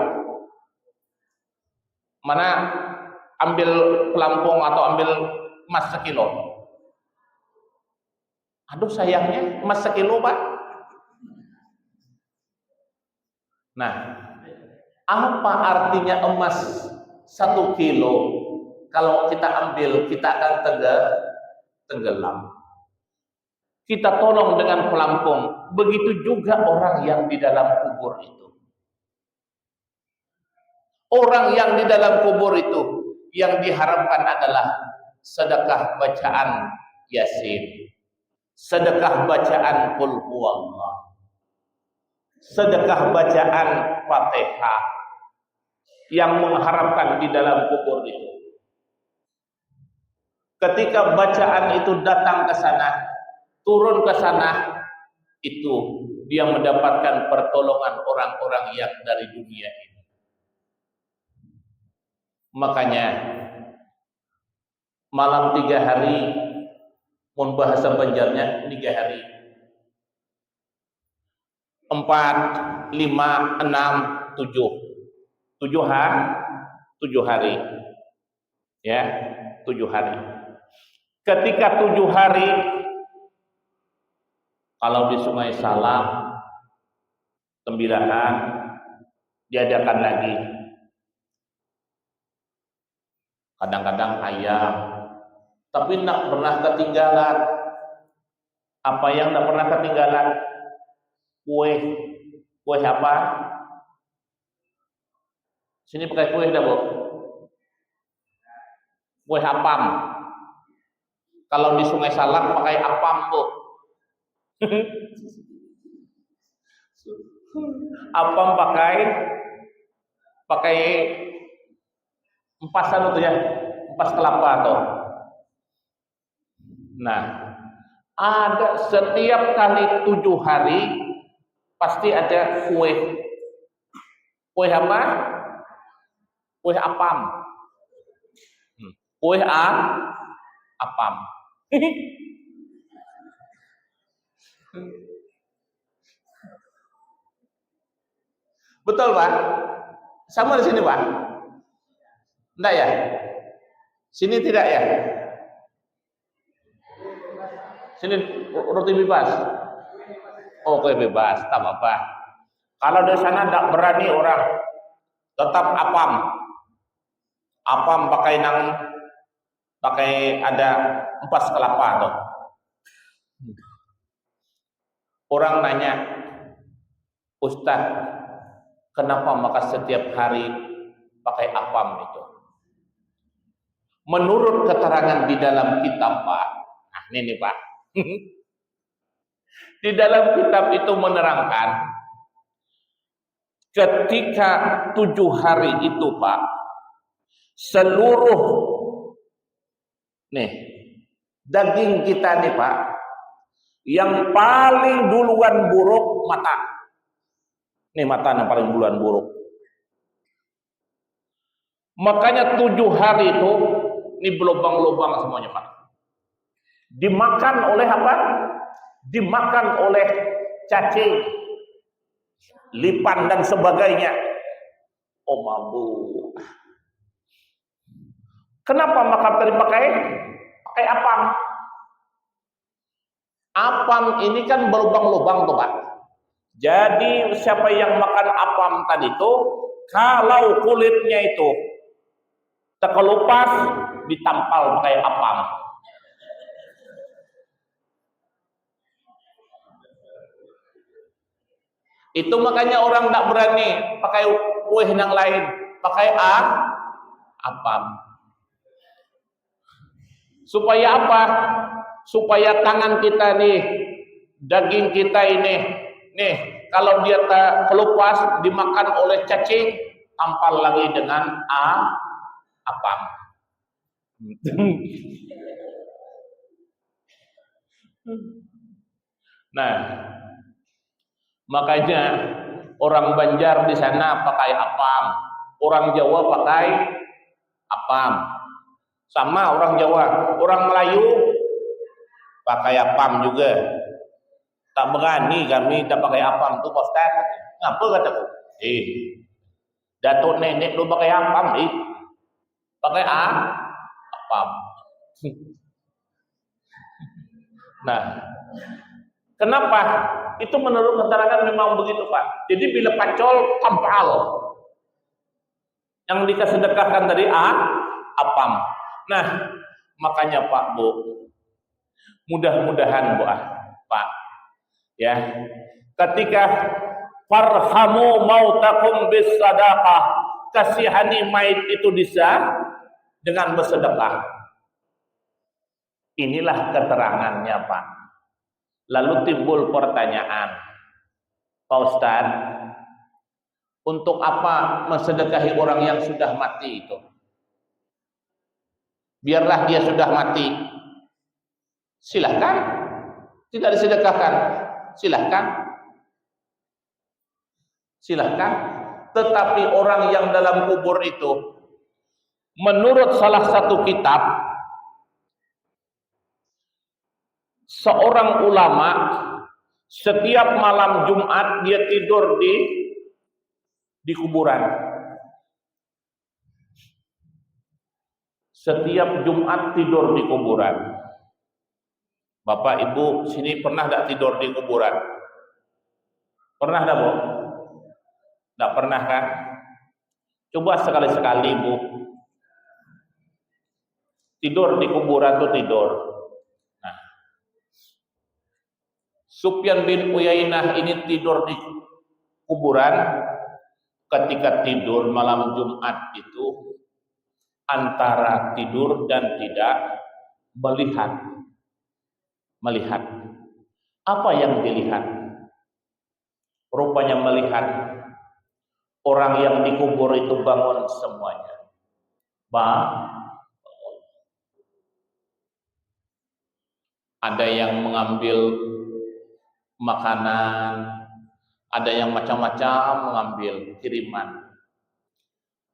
Mana ambil pelampung atau ambil emas 1 kilo? Aduh sayangnya emas 1 kilo Pak. Nah, apa artinya emas 1 kilo? Kalau kita ambil, kita akan tenggelam. Kita tolong dengan pelampung. Begitu juga orang yang di dalam kubur itu. Orang yang di dalam kubur itu yang diharapkan adalah sedekah bacaan Yasin, sedekah bacaan Qul Huwallah, sedekah bacaan Fatihah, yang mengharapkan di dalam kubur itu. Ketika bacaan itu datang ke sana, turun ke sana, itu dia mendapatkan pertolongan orang-orang yang dari dunia ini. Makanya malam 3 hari, mun bahasa Banjarnya 3 hari, 4, 5, 6, 7 hari, ya 7 hari. Ketika 7 hari, kalau di Sungai Salam, Tembirahan, diadakan lagi. Kadang-kadang ayam, tapi tidak pernah ketinggalan. Apa yang tidak pernah ketinggalan? Kue apa? Sini pakai kue dah Bu. Kue apam. Kalau di Sungai Salam pakai apam Bu. Apam pakai empasan itu ya, empas kelapa tuh. Nah, ada setiap kali 7 hari pasti ada kue. Kue apa? Kue apam. Kue apam. Betul Pak? Sama di sini Pak? Enggak ya? Sini tidak ya? Sini roti bebas. Oh, kue bebas, tak apa-apa. Kalau di sana tidak berani orang, tetap apam. Apam pakai ada empas kelapa tuh. Orang nanya, Ustadz, kenapa maka setiap hari pakai apam itu? Menurut keterangan di dalam kitab, Pak. Nah, ini nih, Pak. Di dalam kitab itu menerangkan, ketika 7 hari itu, Pak, seluruh nih daging kita nih, Pak, yang paling duluan buruk mata. Nih mata yang paling duluan buruk. Makanya 7 hari itu ini berlubang-lubang semuanya, Pak. Dimakan oleh apa? Dimakan oleh cacing, lipan dan sebagainya. Oh, mabuk. Kenapa makan tadi pakai apam? Apam ini kan berlubang-lubang tuh, Pak. Jadi siapa yang makan apam tadi itu, kalau kulitnya itu terkelupas, ditampal pakai apam. Itu makanya orang tidak berani pakai kue yang lain, pakai apam. Supaya apa? Supaya tangan kita nih, daging kita ini, nih kalau dia kelupas dimakan oleh cacing, tampal lagi dengan apam. Nah, makanya orang Banjar di sana pakai apam, orang Jawa pakai apam. Sama orang Jawa, orang Melayu pakai apam juga. Tak berani kami tak pakai apam tuh, Pak Ustaz. Ngapa kataku? Datuk nenek lu pakai apam, pakai apam. Nah, kenapa? Itu menurut keterangan memang begitu, Pak. Jadi bila pacol, tampal. Yang dikasih sedekahkan tadi apam. Nah, makanya Pak, Bu, mudah-mudahan, Bu, Pak, ya, ketika farhamu mautakum bis sadaqah, kasihani mayit itu bisa dengan bersedekah. Inilah keterangannya, Pak. Lalu timbul pertanyaan, Pak Ustaz, untuk apa mensedekahi orang yang sudah mati itu? Biarlah dia sudah mati, silahkan. Tidak disedekahkan, silahkan. Silahkan. Tetapi orang yang dalam kubur itu, menurut salah satu kitab, seorang ulama setiap malam Jumat dia tidur di kuburan. Setiap Jumat tidur di kuburan. Bapak Ibu sini pernah tidak tidur di kuburan? Pernah tidak, Bu? Tidak pernah kan? Coba sekali-sekali, Bu. Tidur di kuburan tuh tidur. Nah, Sufyan bin Uyainah ini tidur di kuburan. Ketika tidur malam Jumat itu antara tidur dan tidak melihat. Apa yang dilihat? Rupanya melihat orang yang dikubur itu bangun semuanya. Ada yang mengambil makanan, ada yang macam-macam mengambil kiriman.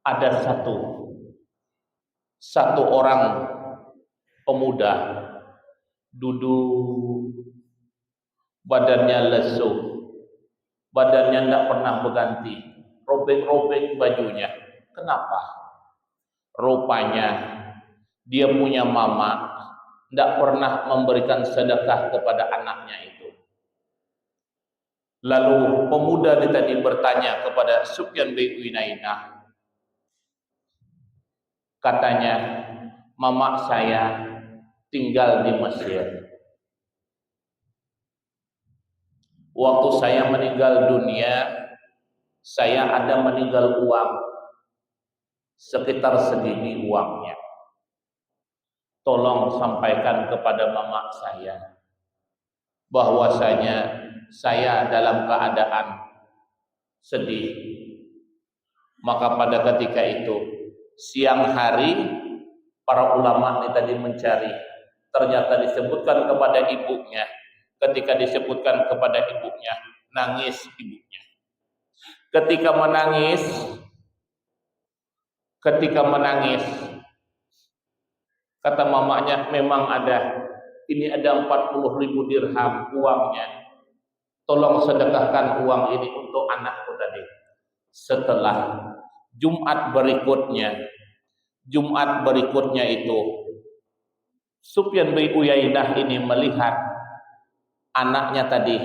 Ada satu orang pemuda duduk, badannya lesu, badannya tidak pernah berganti, robek-robek bajunya. Kenapa? Rupanya dia punya mama tidak pernah memberikan sedekah kepada anaknya itu. Lalu pemuda tadi bertanya kepada Sufyan bin Uyainah, Katanya, mama saya tinggal di Mesir. Waktu saya meninggal dunia, saya ada meninggal uang sekitar segini uangnya. Tolong sampaikan kepada mama saya bahwasanya saya dalam keadaan sedih. Maka pada ketika itu siang hari para ulama ini tadi mencari, ternyata disebutkan kepada ibunya. Ketika disebutkan kepada ibunya, nangis ibunya. Ketika menangis, kata mamanya, memang ada, ini ada 40.000 dirham uangnya. Tolong sedekahkan uang ini untuk anakku tadi. Setelah Jumat berikutnya itu Sufyan bin Uyainah ini melihat anaknya tadi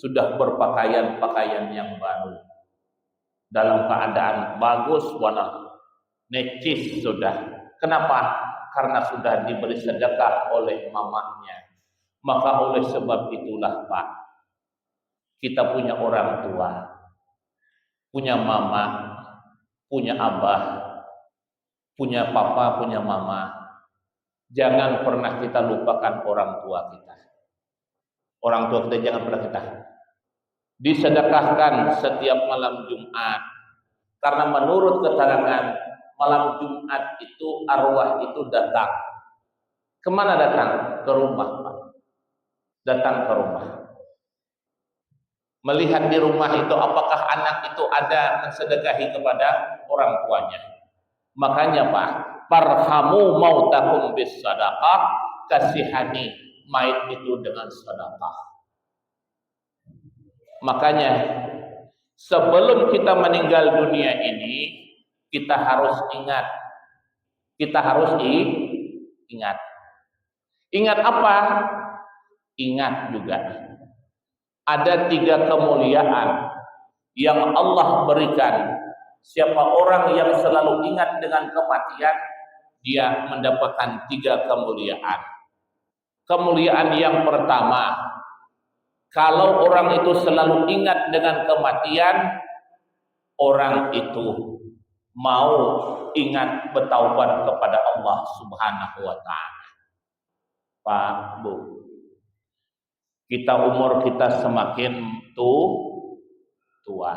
sudah berpakaian yang baru, dalam keadaan bagus, warna necis sudah. Kenapa? Karena sudah diberi sedekah oleh mamanya. Maka oleh sebab itulah Pak, kita punya orang tua, punya mama, punya abah, punya papa, punya mama. Jangan pernah kita lupakan orang tua kita. Orang tua kita jangan pernah kita disedekahkan setiap malam Jumat. Karena menurut keterangan, malam Jumat itu arwah itu datang. Kemana datang? Ke rumah, Pak. Datang ke rumah. Melihat di rumah itu apakah anak itu ada mensedekahi kepada orang tuanya. Makanya Pak, parhamu mautakum bis sadaqah, kasihani mayit itu dengan sedekah. Makanya sebelum kita meninggal dunia ini, kita harus ingat. Ingat apa? Ingat juga ada 3 kemuliaan yang Allah berikan. Siapa orang yang selalu ingat dengan kematian, dia mendapatkan 3 kemuliaan. Kemuliaan yang pertama, kalau orang itu selalu ingat dengan kematian, orang itu mau ingat bertaubat kepada Allah Subhanahu wa taala. Pak, Bu, umur kita semakin tua.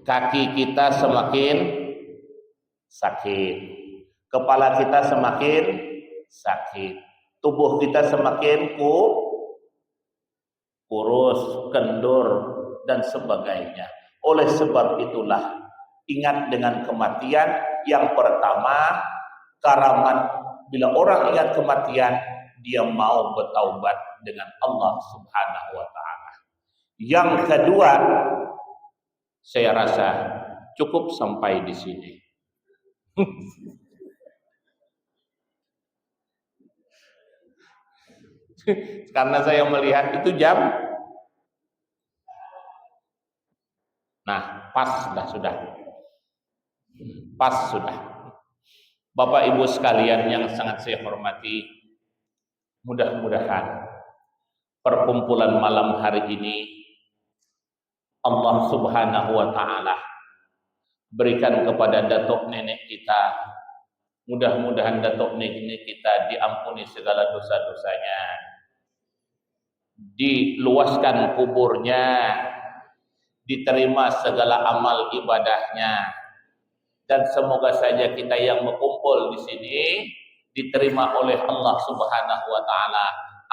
Kaki kita semakin sakit. Kepala kita semakin sakit. Tubuh kita semakin kurus, kendur, dan sebagainya. Oleh sebab itulah, ingat dengan kematian. Yang pertama, karamat. Bila orang ingat kematian, dia mau bertaubat dengan Allah Subhanahu wa taala. Yang kedua, saya rasa cukup sampai di sini. Karena saya melihat itu jam. Nah, pas sudah. Bapak Ibu sekalian yang sangat saya hormati, mudah-mudahan perkumpulan malam hari ini Allah Subhanahu wa taala berikan kepada datuk nenek kita. Mudah-mudahan datuk nenek kita diampuni segala dosa-dosanya, diluaskan kuburnya, diterima segala amal ibadahnya, dan semoga saja kita yang berkumpul di sini diterima oleh Allah Subhanahu wa taala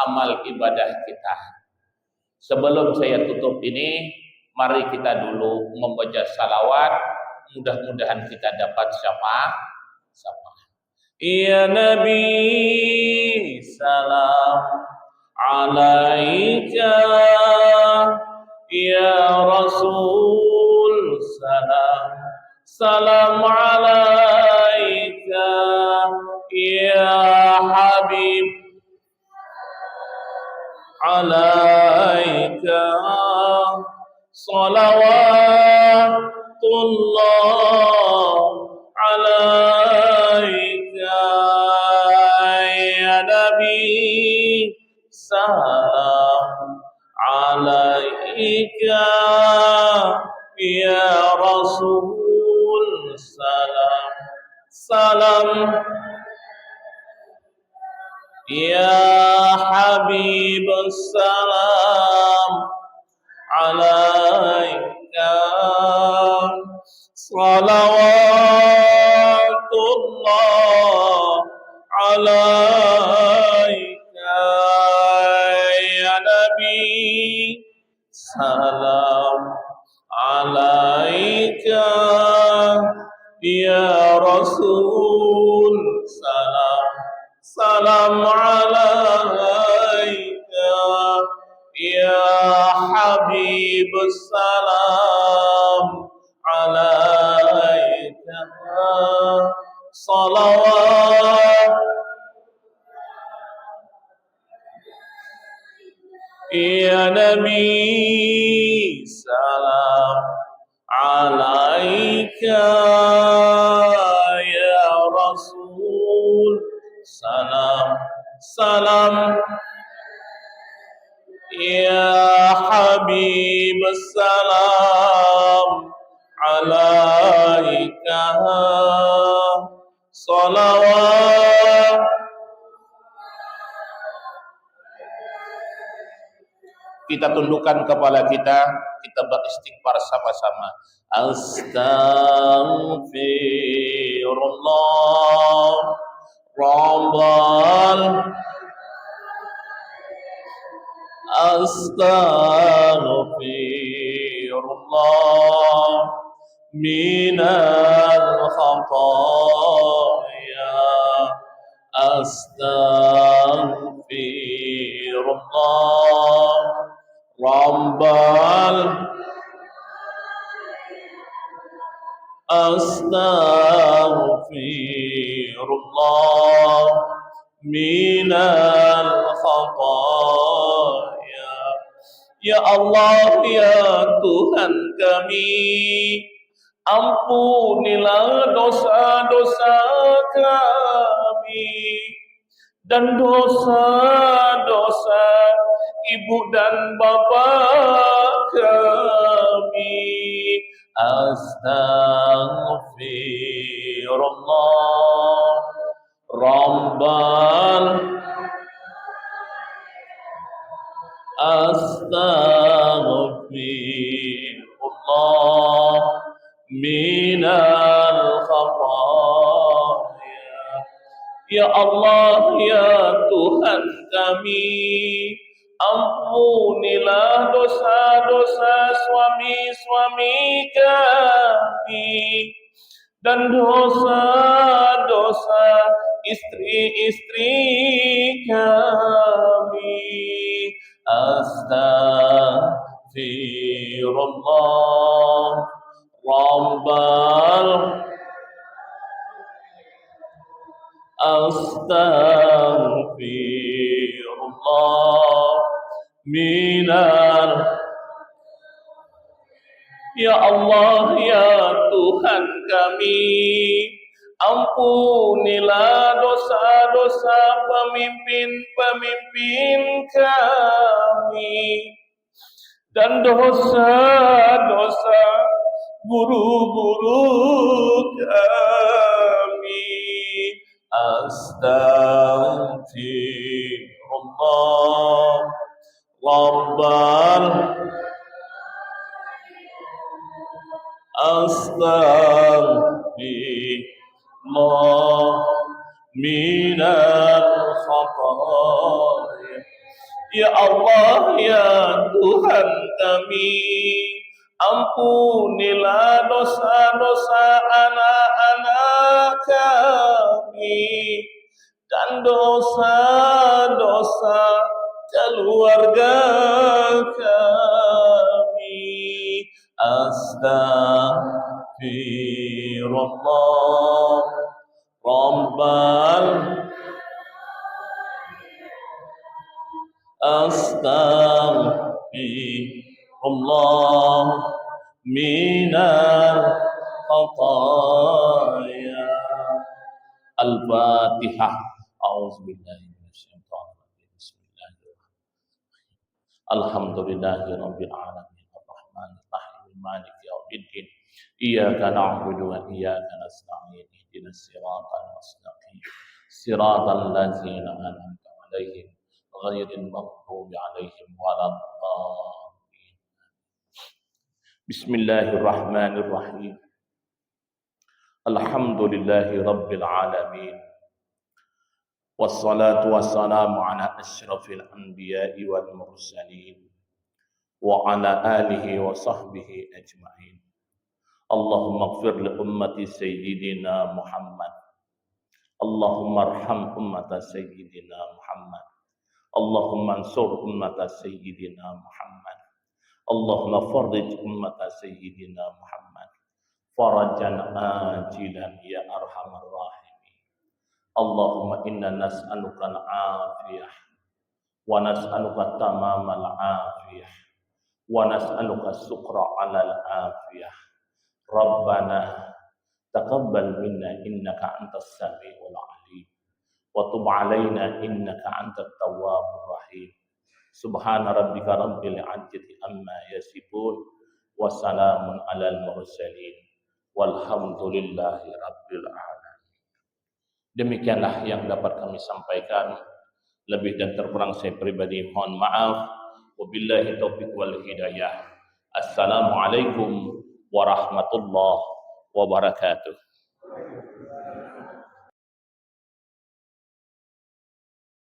amal ibadah kita. Sebelum saya tutup ini, mari kita dulu membaca salawat, mudah-mudahan kita dapat syafaat. Ya Nabi, salam alaika, ya Rasul, salam alaika, ya Habib, alaika salawatullah ala Nabi salam alaika ya Rasul salam salam ya Habib salam alaika salawatullah alaika ya Nabi salam alaika ya Rasul salam salam alaika ya Habib salam alaika salawat ya Nabi salam alaika ya Rasul salam salam ya Habib salam alaika salawat kita tundukkan kepala kita beristighfar sama-sama. Astaghfirullah Rabbal Astaghfirullah minal khataya Astaghfirullah Rabbal Astaghfirullah minal khataya. Ya Allah, ya Tuhan kami, ampunilah dosa-dosa kami dan dosa-dosa ibu dan bapak kami. Astaghfirullah Rabbal Astaghfirullah minal khataya. Ya Allah, ya Tuhan kami, ampunilah dosa-dosa suami-suami kami dan dosa-dosa istri-istri kami. Astaghfirullah Rabbal Astaghfirullah minal. Ya Allah, ya Tuhan kami, ampunilah dosa-dosa pemimpin-pemimpin kami dan dosa-dosa guru-guru kami. Astaghfirullah Rabbal Astaghfirullah minal khataya. Ya Allah, ya Tuhan kami, ampunilah dosa-dosa anak-anak kami dan dosa-dosa keluarga kami. Astaghfirullah Rabbal Astaghfirullah minal khataya. Al-Fatihah. A'udzubillahi minasyaitonir Alhamdulillahi rabbil alamin arrahmanir rahim maliki yaumiddin iyyaka na'budu wa iyyaka nasta'in ihdinas siratal mustaqim siratal ladzina an'amta 'alaihim ghairil maghdubi 'alaihim waladdallin. Bismillahirrahmanirrahim. Alhamdulillahi rabbil alamin. Wassalatu wassalamu ala asyrafil anbiya'i wal mursalin wa ala alihi wa sahbihi ajma'in. Allahumma ighfir li ummati sayyidina Muhammad. Allahumma arham ummata sayyidina Muhammad. Allahumma ansur ummata sayyidina Muhammad. Allahumma farrij ummata sayyidina Muhammad. Farajan ajilan ya arhamar rahim. Allahumma inna nas'aluka al-afiyah wa nas'aluka tamamal afiyah wa nas'aluka syukra 'alal afiyah. Rabbana taqabbal minna innaka antas samiul 'alim wa tub 'alaina innaka antat tawwabur rahim. Subhana rabbika rabbil 'izzati amma yasifun wa salamun 'alal mursalin walhamdulillahi rabbil alamin. Demikianlah yang dapat kami sampaikan. Lebih dan terkurang saya pribadi mohon maaf. Wabillahi taufiq wal hidayah. Assalamualaikum warahmatullahi wabarakatuh.